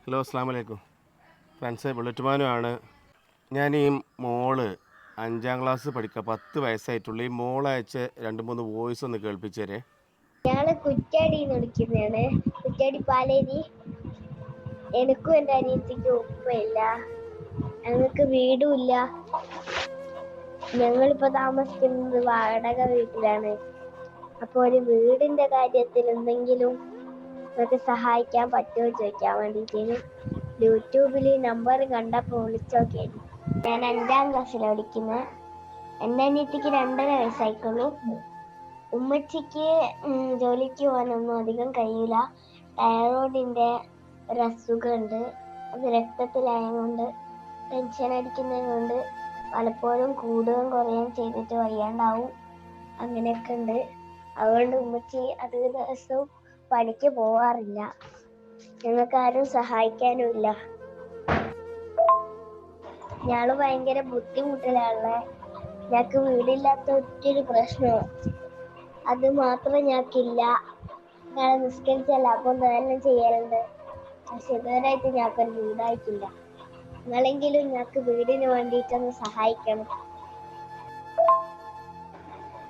Hello അസ്സാം വലൈക്കും friends, ബുള്ളറ്റുമാനുമാണ്. ഞാൻ ഈ മോള് 5ാം ക്ലാസ് പഠിക്കുക, 10 വയസ്സായിട്ടുള്ളൂ. ഈ മോളയച്ച 2-3 വോയിസ് ഒന്ന് കേൾപ്പിച്ചേരേ. ഞങ്ങള് കുറ്റ്യാടിന്ന് വിളിക്കുന്നതാണ്. കുറ്റ്യാടി പാലേരി. എനിക്കും എൻ്റെ അനിയത്തിക്കും ഉപ്പയില്ല, ഞങ്ങൾക്ക് വീടുമില്ല. ഞങ്ങളിപ്പോ താമസിക്കുന്നത് വാടക വീട്ടിലാണ്. അപ്പൊ ഒരു വീടിന്റെ കാര്യത്തിൽ എന്തെങ്കിലും നിങ്ങൾക്ക് സഹായിക്കാൻ പറ്റുമോ ചോദിക്കാൻ വേണ്ടിയിട്ട് യൂട്യൂബിൽ നമ്പർ കണ്ടപ്പോൾ വിളിച്ചോക്കിയാണ്. ഞാൻ 5ാം ക്ലാസ്സിലാണ് പഠിക്കുന്നത്. എൻ്റെ അനിയത്തിക്ക് 2.5 വയസ്സായിട്ടുള്ളൂ. ഉമ്മച്ചിക്ക് ജോലിക്ക് പോകാനൊന്നും അധികം കഴിയില്ല. തൈറോയിഡിൻ്റെ ഒരു അസുഖമുണ്ട്. അത് രക്തത്തിലായതുകൊണ്ട് ടെൻഷൻ അടിക്കുന്നത് കൊണ്ട് പലപ്പോഴും കൂടുകയും കുറയുകയും ചെയ്തിട്ട് വയ്യാണ്ടാവും. അങ്ങനെയൊക്കെ ഉണ്ട്. അതുകൊണ്ട് ഉമ്മച്ചി അധിക ദിവസവും പണിക്ക് പോവാറില്ല. ഞങ്ങൾക്ക് ആരും സഹായിക്കാനും ഇല്ല. ഞങ്ങള് ഭയങ്കര ബുദ്ധിമുട്ടിലാണുള്ളത്. ഞങ്ങൾക്ക് വീടില്ലാത്ത ഒറ്റൊരു പ്രശ്നവും അത് മാത്രം ഞങ്ങൾക്കില്ല. ഞങ്ങൾ നിസ്കരിച്ചല്ല അപ്പം എല്ലാം ചെയ്യലുണ്ട്, പക്ഷെ ഇതുവരെയായിട്ട് ഞങ്ങൾക്കൊരു വീടായിട്ടില്ല. നിങ്ങളെങ്കിലും ഞങ്ങൾക്ക് വീടിന് വേണ്ടിയിട്ടൊന്ന് സഹായിക്കണം.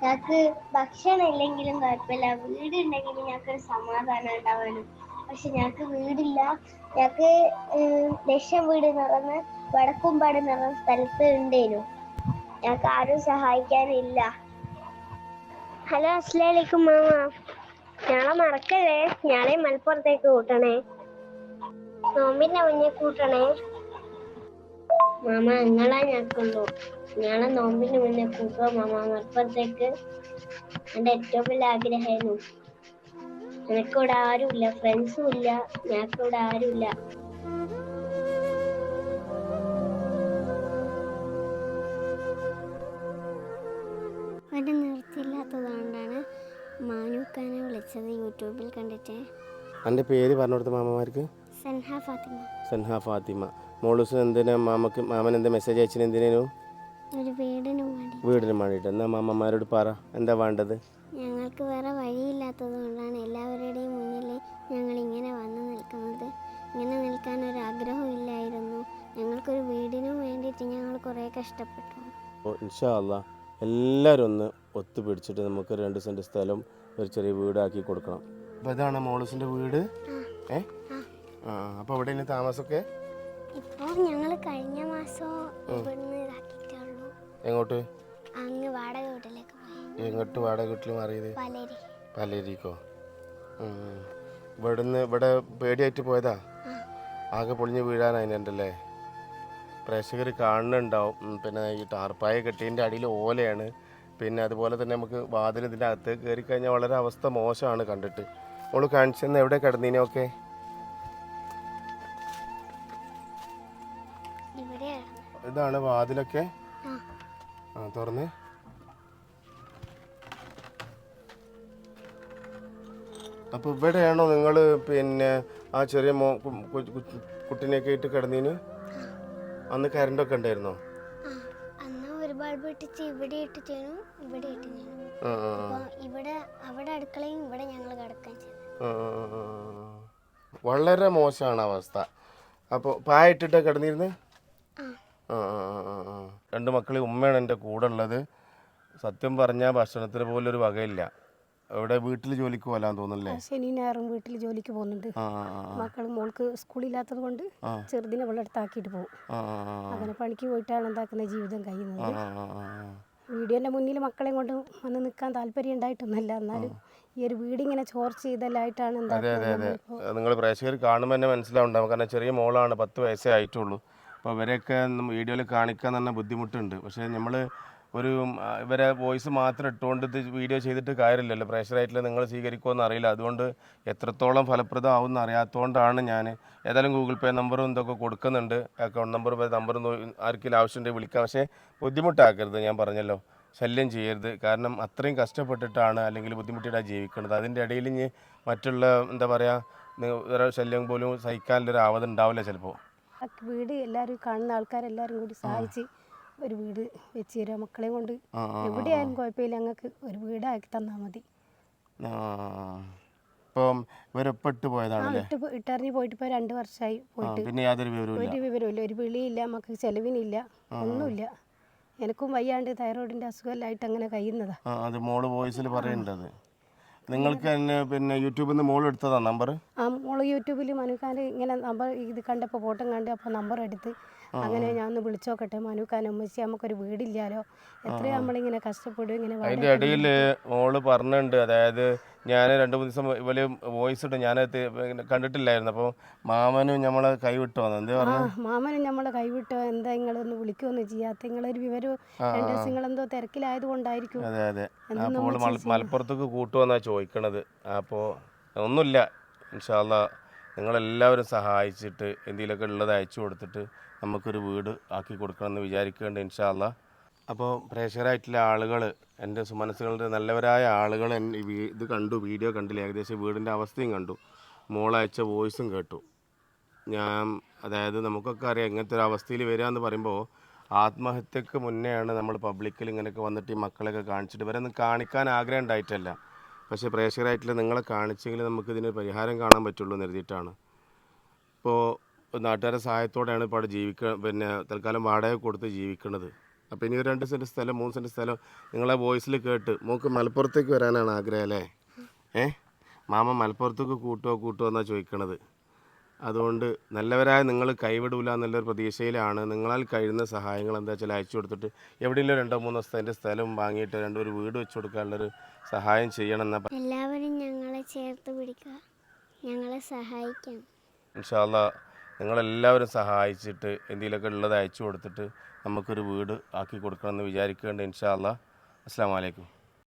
ഞങ്ങൾക്ക് ഭക്ഷണം ഇല്ലെങ്കിലും കുഴപ്പമില്ല, വീടുണ്ടെങ്കിലും ഞങ്ങൾക്കൊരു സമാധാനം ഉണ്ടാവാനും. പക്ഷെ ഞങ്ങൾക്ക് വീടില്ല. ഞങ്ങൾക്ക് ലക്ഷം വീട് നിറഞ്ഞ് വടക്കുംപാട് നിറഞ്ഞ സ്ഥലത്ത് ഉണ്ടേനു. ഞങ്ങൾക്ക് ആരും സഹായിക്കാനില്ല. ഹലോ, അസ്സലാമു അലൈക്കും മാമ. ഞങ്ങളെ മറക്കല്ലേ, ഞങ്ങളെ മലപ്പുറത്തേക്ക് കൂട്ടണേ, നോമ്പിന്റെ മുന്നേ കൂട്ടണേ മാമ. നിങ്ങളാ ഞങ്ങൾക്കുള്ളൂ. ഞങ്ങളെ നോമ്പിന് മുന്നേ കൂട്ടുക മാമ മലപ്പുറത്തേക്ക്. എൻ്റെ ഏറ്റവും വലിയ ആഗ്രഹമായിരുന്നു. എനിക്കിവിടെ ആരുമില്ല, ഫ്രണ്ട്സും ഇല്ല, ഞങ്ങൾക്കിവിടെ ആരുമില്ല. ഒരു നിർത്തിയില്ലാത്തതുകൊണ്ടാണ് മാനൂക്കാനെ വിളിച്ചത് യൂട്യൂബിൽ കണ്ടിട്ട്. എൻ്റെ പേര് പറഞ്ഞു കൊടുത്ത മാമന്മാർക്ക്. സൻഹ ഫാത്തിമ. സൻഹ ഫാത്തിമ. മോളൂസ് എന്തിനാ മാമൻ എന്താ മെസ്സേജ് അയച്ചിന്? എന്തിനു? ഒരു വീടിന് വേണ്ടി. വീടിന് വേണ്ടിയിട്ട്. എന്നാൽ മാമന്മാരോട് പറ എന്താ വേണ്ടത്. ഞങ്ങൾക്ക് വേറെ വഴിയില്ലാത്തത് കൊണ്ടാണ് എല്ലാവരുടെയും മുന്നിൽ ഞങ്ങൾ ഇങ്ങനെ വന്നു നിൽക്കുന്നത്. ഇങ്ങനെ നിൽക്കാൻ ഒരു ആഗ്രഹം ഇല്ലായിരുന്നു. ഞങ്ങൾക്കൊരു വീടിനും വേണ്ടിയിട്ട് ഞങ്ങൾ കുറേ കഷ്ടപ്പെട്ടു. ഇൻഷാ അല്ലാഹ് എല്ലാവരും ഒന്ന് ഒത്തുപിടിച്ചിട്ട് നമുക്ക് 2 സെൻറ്റ് സ്ഥലം ഒരു ചെറിയ വീടാക്കി കൊടുക്കണം. അപ്പോൾ ഇതാണ് മോളൂസിൻ്റെ വീട്. അപ്പോൾ ഇവിടെ ഇനി താമസമൊക്കെ ഇപ്പോൾ ഞങ്ങൾ കഴിഞ്ഞ മാസം ഇവിടുന്ന് ഇതാക്കിയിട്ടുള്ളൂ. എങ്ങോട്ട്? അങ്ങ് വാടക വീട്ടിലേക്ക് പോയി. എങ്ങോട്ട് വാടക വീട്ടിൽ മാറിയത്? പാലേരി. പാലേരിക്കോ? ഇവിടെ പേടിയായിട്ട് പോയതാ? ആകെ പൊളിഞ്ഞ് വീഴാനതിനുണ്ടല്ലേ? പ്രേക്ഷകർ കാണുന്നുണ്ടാവും. പിന്നെ ഈ ടാർപ്പായ കെട്ടിയതിൻ്റെ അടിയിൽ ഓലയാണ്. പിന്നെ അതുപോലെ തന്നെ നമുക്ക് വാതിൽ ഇതിൻ്റെ അകത്ത് കയറി കഴിഞ്ഞാൽ വളരെ അവസ്ഥ മോശമാണ് കണ്ടിട്ട്. നമ്മൾ കാണിച്ചെന്ന് എവിടെ കിടന്നീനൊക്കെ? ഇതാണ് വാതിലൊക്കെ. തുറന്ന് അപ്പോൾ ഇവിടെയാണോ നിങ്ങൾ പിന്നെ ആ ചെറിയ കുട്ടീനെയൊക്കെ ഇട്ട് കിടന്നീന്? അന്ന് കറണ്ടൊക്കെ ഉണ്ടായിരുന്നോ? വളരെ മോശമാണ് അവസ്ഥ. അപ്പോൾ പായിട്ടിട്ട് കിടന്നിരുന്ന്. 2 മക്കളെ ഉമ്മയാണ് എൻ്റെ കൂടെ ഉള്ളത്. സത്യം പറഞ്ഞാൽ ഭക്ഷണത്തിന് പോലും ഒരു വകയില്ല. ഇവിടെ വീട്ടിൽ ജോലിക്ക് പോകാൻ തോന്നുന്നില്ലേ? ശനി ഞായറും വീട്ടിൽ ജോലിക്ക് പോകുന്നുണ്ട്. മക്കൾ മോൾക്ക് സ്കൂളില്ലാത്തത് കൊണ്ട് ചെറുതിനെ വെള്ളെടുത്താക്കിയിട്ട് പോകും. അങ്ങനെ പണിക്ക് പോയിട്ടാണ് എന്താക്കുന്ന ജീവിതം കഴിയുന്നത്. വീഡിയോൻ്റെ മുന്നിൽ മക്കളെ കൊണ്ട് വന്ന് നിൽക്കാൻ താല്പര്യം ഉണ്ടായിട്ടൊന്നുമല്ല, എന്നാലും ഈ ഒരു വീടിങ്ങനെ ചോർച്ച ചെയ്തല്ലായിട്ടാണ്. അതെ, നിങ്ങൾ പ്രേക്ഷകർ കാണുമ്പോൾ തന്നെ മനസ്സിലാവുണ്ടാവും. കാരണം ചെറിയ മോളാണ്, 10 വയസ്സേ ആയിട്ടുള്ളൂ. അപ്പോൾ ഇവരെയൊക്കെ വീഡിയോയിൽ കാണിക്കാൻ തന്നെ ബുദ്ധിമുട്ടുണ്ട്. പക്ഷേ നമ്മൾ ഇവരെ വോയിസ് മാത്രം ഇട്ടുകൊണ്ട് ഇത് വീഡിയോ ചെയ്തിട്ട് കാര്യമില്ലല്ലോ. പ്രേക്ഷകരായിട്ടുള്ള നിങ്ങൾ സ്വീകരിക്കുമെന്ന് അറിയില്ല. അതുകൊണ്ട് എത്രത്തോളം ഫലപ്രദമാവുമെന്ന് അറിയാത്തതുകൊണ്ടാണ് ഞാൻ ഏതായാലും ഗൂഗിൾ പേ നമ്പറും ഇതൊക്കെ കൊടുക്കുന്നുണ്ട്. അക്കൗണ്ട് നമ്പറും ആർക്കെങ്കിലും ആവശ്യമുണ്ടെങ്കിൽ വിളിക്കാം. പക്ഷേ ബുദ്ധിമുട്ടാക്കരുത്. ഞാൻ പറഞ്ഞല്ലോ, ശല്യം ചെയ്യരുത്. കാരണം അത്രയും കഷ്ടപ്പെട്ടിട്ടാണ് അല്ലെങ്കിൽ ബുദ്ധിമുട്ടിയിട്ടാണ് ജീവിക്കുന്നത്. അതിൻ്റെ ഇടയിൽ ഇനി മറ്റുള്ള എന്താ പറയുക ശല്യം പോലും സഹിക്കാനുള്ളൊരു ആവത് ഉണ്ടാവില്ല ചിലപ്പോൾ. വീട് എല്ലാവരും കാണുന്ന ആൾക്കാരെല്ലാവരും കൂടി സഹായിച്ച് ഒരു വീട് വെച്ച് തരാം. മക്കളെ കൊണ്ട് എവിടെയായാലും കുഴപ്പമില്ല, ഞങ്ങൾക്ക് ഒരു വീടാക്കി തന്നാൽ മതി. ഇപ്പം ഇവരൊപ്പം ഇട്ട് പോയതാണല്ലേ? ഇട്ടറിഞ്ഞ് പോയിട്ട് ഇപ്പോൾ 2 വർഷമായി പോയിട്ട്. പിന്നെ യാതൊരു വിവരവും ഒരു വിവരമില്ല, ഒരു വിളിയില്ല, നമുക്ക് ചെലവിനില്ല, ഒന്നുമില്ല. എനിക്കും വയ്യാണ്ട് തൈറോയിഡിൻ്റെ അസുഖമെല്ലാമായിട്ട് അങ്ങനെ കഴിയുന്നതാ. അത് മോള് വോയിസിൽ പറയേണ്ടത് നിങ്ങൾക്ക് തന്നെ പിന്നെ യൂട്യൂബിൽ നിന്ന് മോൾ എടുത്തതാ നമ്പർ? മോള് യൂട്യൂബിൽ മനുഖാൻ ഇങ്ങനെ നമ്പർ ഇത് കണ്ടപ്പോൾ ഫോട്ടോ കണ്ട് അപ്പോൾ നമ്പർ എടുത്ത് അങ്ങനെ ഞാൻ ഒന്ന് വിളിച്ചു നോക്കട്ടെ മനുഖാൻ ഉമ്മച്ചി നമുക്കൊരു വീടില്ലാലോ, എത്രയോ നമ്മളിങ്ങനെ കഷ്ടപ്പെടും ഇങ്ങനെ. അതിൻ്റെ ഇടയിൽ മോള് പറഞ്ഞിട്ടുണ്ട്, അതായത് ഞാൻ 2-3 ദിവസം ഇവര് വോയിസ് ഇട്ട് ഞാൻ കണ്ടിട്ടില്ലായിരുന്നു. അപ്പോൾ മാമനും നമ്മളെ കൈവിട്ടോ എന്തേ പറഞ്ഞു? മാമനും നമ്മളെ കൈവിട്ടോ, എന്താ നിങ്ങളൊന്ന് വിളിക്കുകയൊന്നും ചെയ്യാത്ത, നിങ്ങളൊരു വിവരം 2 ദിവസം നിങ്ങളെന്തോ തിരക്കിലായത് കൊണ്ടായിരിക്കും. അതെ അതെ. അപ്പോൾ മലപ്പുറത്തേക്ക് കൂട്ടുവെന്നാണ് ചോദിക്കണത്. അപ്പോൾ ഒന്നുമില്ല, ഇൻഷാ അല്ലാ നിങ്ങളെല്ലാവരും സഹായിച്ചിട്ട് എന്തെങ്കിലുമൊക്കെ ഉള്ളത് അയച്ചു കൊടുത്തിട്ട് നമുക്കൊരു വീട് ആക്കി കൊടുക്കണമെന്ന് വിചാരിക്കേണ്ട ഇൻഷാ അല്ലാ. അപ്പോൾ പ്രേക്ഷകരായിട്ടുള്ള ആളുകൾ, എൻ്റെ സുമനസ്സുകളുടെ നല്ലവരായ ആളുകൾ ഇത് കണ്ടു, വീഡിയോ കണ്ടില്ല, ഏകദേശം വീടിൻ്റെ അവസ്ഥയും കണ്ടു, മോളയച്ച വോയിസും കേട്ടു. അതായത് നമുക്കൊക്കെ അറിയാം ഇങ്ങനത്തെ ഒരു അവസ്ഥയിൽ വരിക എന്ന് പറയുമ്പോൾ ആത്മഹത്യക്ക് മുന്നെയാണ് നമ്മൾ പബ്ലിക്കിൽ ഇങ്ങനെയൊക്കെ വന്നിട്ട് ഈ മക്കളെയൊക്കെ കാണിച്ചിട്ട് ഇവരൊന്നും കാണിക്കാൻ ആഗ്രഹം ഉണ്ടായിട്ടല്ല, പക്ഷേ പ്രേക്ഷകരായിട്ടുള്ള നിങ്ങളെ കാണിച്ചെങ്കിൽ നമുക്കിതിന് പരിഹാരം കാണാൻ പറ്റുള്ളൂ എന്ന് കരുതിയിട്ടാണ്. ഇപ്പോൾ നാട്ടുകാരുടെ സഹായത്തോടെയാണ് ഇപ്പോൾ അവിടെ പിന്നെ തൽക്കാലം വാടക കൊടുത്ത് ജീവിക്കുന്നത്. അപ്പോൾ ഇനി ഒരു 2 സെൻറ്റ് സ്ഥലം 3 സെൻറ്റ് സ്ഥലം നിങ്ങളെ വോയിസിൽ കേട്ട് മോൾക്ക് മലപ്പുറത്തേക്ക് വരാനാണ് ആഗ്രഹം അല്ലേ? മാമ മലപ്പുറത്തേക്ക് കൂട്ടുമോ എന്നാണ് ചോദിക്കണത്. അതുകൊണ്ട് നല്ലവരായ നിങ്ങൾ കൈവിടൂല എന്നുള്ളൊരു പ്രതീക്ഷയിലാണ്. നിങ്ങളാൽ കഴിയുന്ന സഹായങ്ങൾ എന്താ വെച്ചാൽ അയച്ചു കൊടുത്തിട്ട് എവിടെയെങ്കിലും 2-3 സെൻറ്റ് സ്ഥലം വാങ്ങിയിട്ട് ഒരു വീട് വെച്ച് കൊടുക്കാനുള്ളൊരു സഹായം ചെയ്യണം എന്നാ. എല്ലാവരും ഞങ്ങളെ ചേർത്ത് പിടിക്കുക, ഞങ്ങളെ സഹായിക്കാം. ഇൻഷാ അല്ലാ നിങ്ങളെല്ലാവരും സഹായിച്ചിട്ട് എന്തെങ്കിലുമൊക്കെ ഉള്ളത് അയച്ചു കൊടുത്തിട്ട് നമുക്കൊരു വീട് ആക്കി കൊടുക്കണമെന്ന് വിചാരിക്കേണ്ട ഇൻഷാ അല്ലാ. അസ്സലാമു അലൈക്കും.